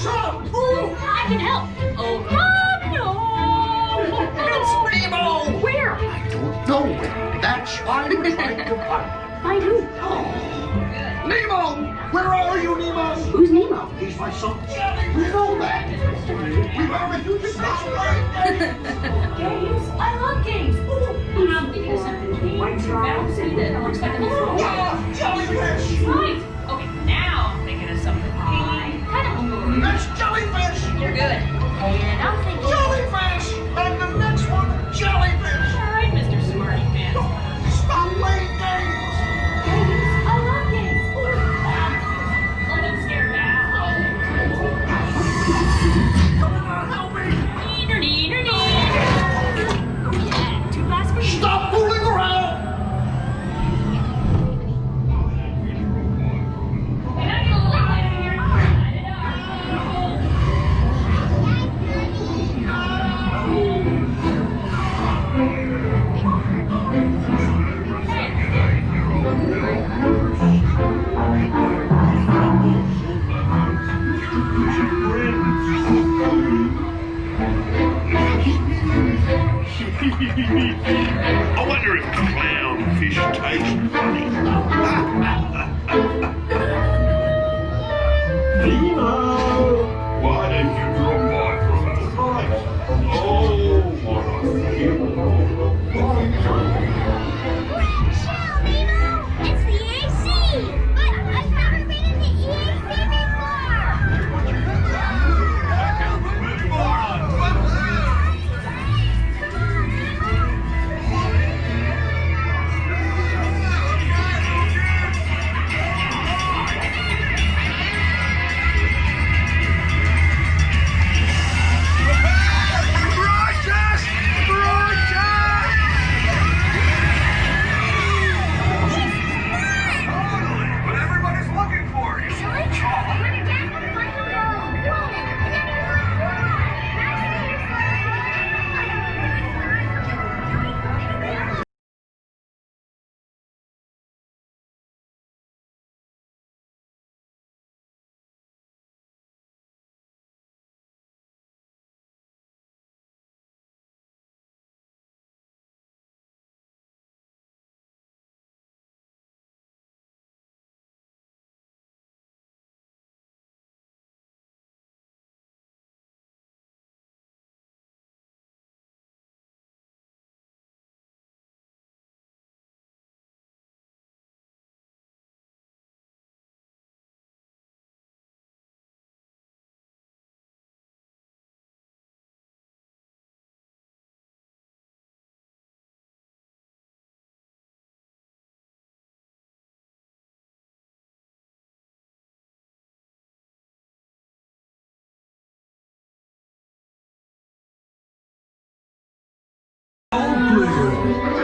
some! I can help. Oh, no! It's Nemo! Where? I don't know. That's why we're trying to find. Find who? Oh. Nemo! Where are you, Nemo? Who's Nemo? He's my son. We know that. We are a huge Games? I love games. Ooh, I'm thinking something. White straws and that looks like a little. Jellyfish! Right. Okay, now I'm thinking of something. Kind of. That's jellyfish! You're good. And I'm thinking. Jellyfish! And the next one, jellyfish! All right, Mr. Smarty Pants. Stop playing games! Games? I love games. Ooh. Let them scare now. Come on, help me! Neener. Oh yeah, too fast for you. Stop fooling around! And I'm gonna look like here. I don't know. I wonder if clownfish taste funny. Nemo! Why don't you drop by for a little bite? Oh, what a beautiful. Michelle, Nemo, it's the EAC! But I've never been in the EAC But everybody's looking for you. Oh, brilliant.